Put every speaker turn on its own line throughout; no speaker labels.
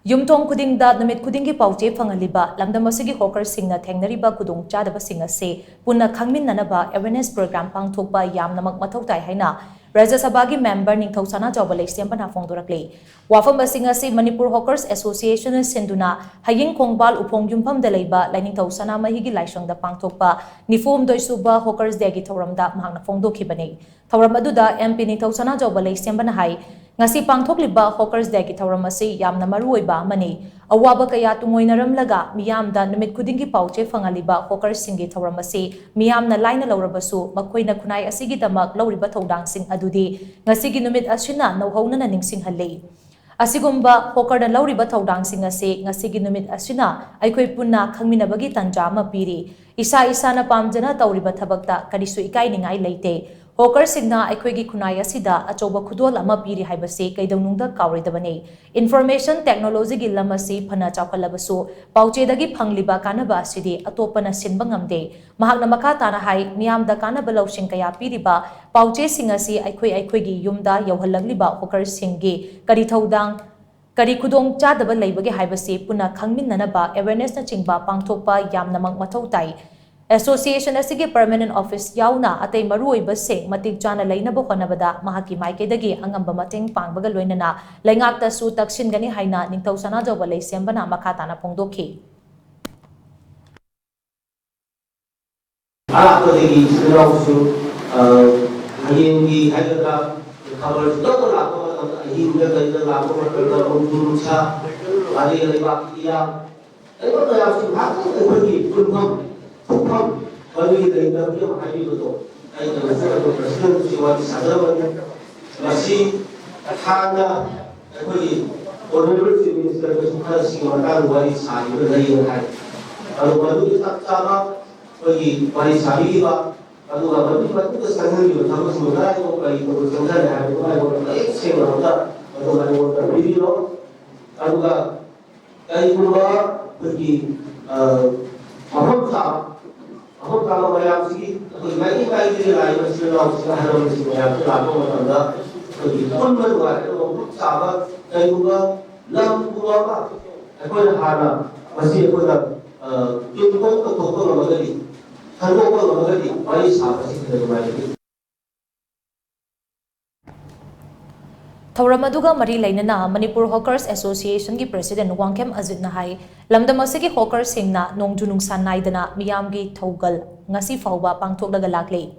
Yumthong Khudingda Namit Khudingi Pauche Phangaliba Lamdam asigi hawker Singna Thengnariba Khudongchadaba se Punna khangmin-naba awareness program pangthokpa yamnamak mathau tai haina Rajya Sabha gi Member Ningthou Sanajaoba Leishemba Phongdorakli wafam asing Manipur Hawkers Association sinduna haying khongbal uphong yumpham da leiba Lainingthou Sanamahi gi laishangda pangthokpa nifum doisuba Hawkers Day gi thoramda mahangna phongdokhibani thoram aduda MP Ningthou Sanajaoba Leishemba hai ngasi pangthokliba Hawkers Day gi thoram asi yamna maruoiba amani awaba kaya tumoinaramlaga miyamda numit khudingi pauche phangaliba Hawkers singi thoram asi miyamna laina laurabasu makoina khunai asigi damak lauriba thodang sing adudi ngasi gi numit asina nauhauna ningsing halei asigumba hawker na lauriba thodang sing ase ngasi gi numit asina aikhoi punna khangminnaba gi tanja ma piri isa na pamjana tauriba thabakta karisu ikai ningai leite Hawker Singna Aikwegi Kunai Asida Achoba Khudol Ama Piri Haibase Kaidawnungda Kauridabane Information Technology gi lamasi phana chawkhalabasu pauchedagi phangliba kanaba asidi atopana sinba ngamde mahakna makha tana hai miyamda kanaba lawsing kaya piriba pauche singasi aikhoi yumda yauhalagliba Hawker Singi kari thodang kari khudongchadaba leibage haibase puna khangmin-naba awareness na chingba pangthokpa yamnamang mathau tai Association asigi permanent office yauna atay maruoiba sing matig jana lainaba honabada mahaki maikedagi angamba mateng pangbaga loinana laingakta su taksin gani haina Ningthou Sanajaoba Leishemba na makatana phongdokhi
Alapodegi sinausu hayingi haidara khabar lokala hinga kaida lapo kaida bungsa ari lebakia ayo ya sing hakku pergi punham Phongdom bagi daerah yang ada di Khudong, daerah yang presiden siwati sahaja masih haina bagi honorable minister kesukaan singapura waris hari berdaya. Kalau baru kita sama bagi waris hari ba, kalau baru kesangan juga sama sementara yang bagi kesangan yang ada bagi sehingga kalau baru berdiri lo, kalau dari luar bagi apa Aku kalau bayar sih, bagi jadi lain mesti lalu sekarang mesti bayar tu lalu mana bagi pun berbuat itu sahabat dan juga Lamdam apa, aku ada haina masih aku ada jumpa ketemu orang lagi, kalau orang lagi bayi sahabat sih kita bayi.
Thoramaduga Mari Lainana Manipur Hawkers Association gi President Wangkem Azit na hai Lamdam asigi Hawker Singna nongjunung sanaidana miyam gi thogal ngasi fawba pangthoklaga lakle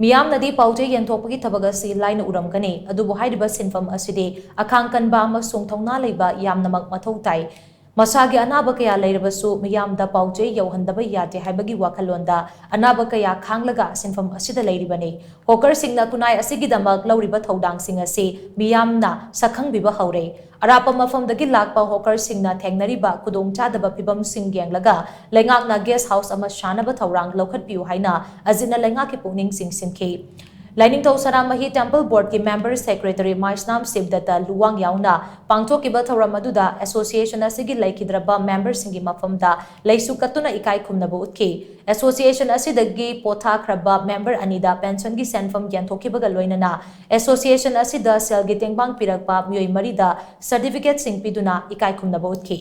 miyam nadi pauche yenthokpagi thabaga si laina uramgani adubu haidiba sinfam asidi akhangkanba amasung thongna leiba yamnamak mathau tai Masagi anaba kaya lairabasu miyamda pauche yauhandaba yate haibagi wakhalonda anaba kaya khanglaga sinfam asida lairibani Hawker Singna kunai asigidamak lauriba thodang sing ase miyamna sakhangbiba haure arapa mafamdagi lakpa Hawker Singna Thengnariba Khudongchadaba phibam sing yenglaga lengakna guest house ama shanaba thorang lokhatpiu haina azina lengaki pungning sing simkhe Lainingthou Sanamahi Temple Board ki Member Secretary Maisnam Sibdata Luwang yauna pangthokiba thoram aduda association asigi laikhidraba member singi mafamda leisu katuna ikai khumnaba utki association asidagi pothakraba member anida pension gi senfam yanthokibaga loinana association asida selgi tengbang pirakpa mioi marida certificate sing piduna ikai khumnaba utki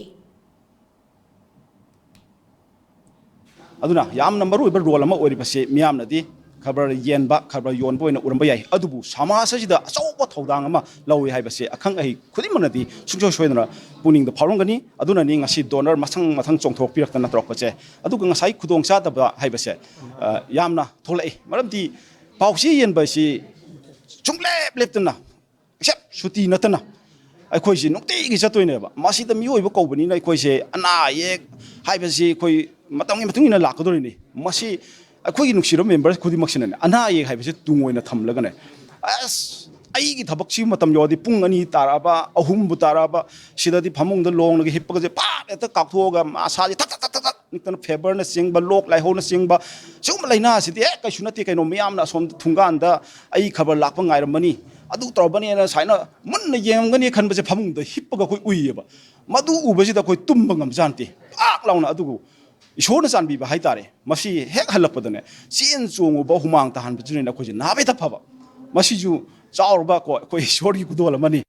aduna yam number oiba role ama oribase miyam nadi khabar yenba khabar yonbo ina uramba yai adubu samasa sida achauba thodang ama lawi haibase akhang ai khudimanadi sungso soidana puning da phawrongani aduna ni ngasi donor mathang chongthok pirakna tropache aduga ngasai khudongchadaba haibase yamna tholai maramdi pausi yenba si chunglep leptana except shuti natana akhoi si nokti gi chatoineba masida miyoiba kobani na akhoi se ana yek haibase khoi matangi matungina lakadorini masi अखोई नुक्सिरो members खुदी मक्सिनने अना ये हाइबसे तुंगोइना थमलगने अस आइगी थबकसी मतम योदि पुंग अनि ताराबा अहुम बु ताराबा सिदादि फमुंग the लोंग लगे हिप्पगजे पा एत काथोगा आसादि थक थक थक निकन फेबर न सिंगबा लोक लाइहो न सिंगबा सुम लाइना सिदि कैसु नति कैनो मियामना सोम थुंगान द आई खबर लाप गाइरमनी अदु तोरबनी न साइना मुन्न येमगनी खनबसे फमुंग द हिप्पगा कोइ उइयेबा मदु उबसिदा कोइ तुंब ngam जानति पाक लाउना अदुगु Ishona sanbiba haitare masi hek halapadane sin chunguba humang tahan bujune na khoji nabe ta phaba masi ju chaurba ko ishori kudola mani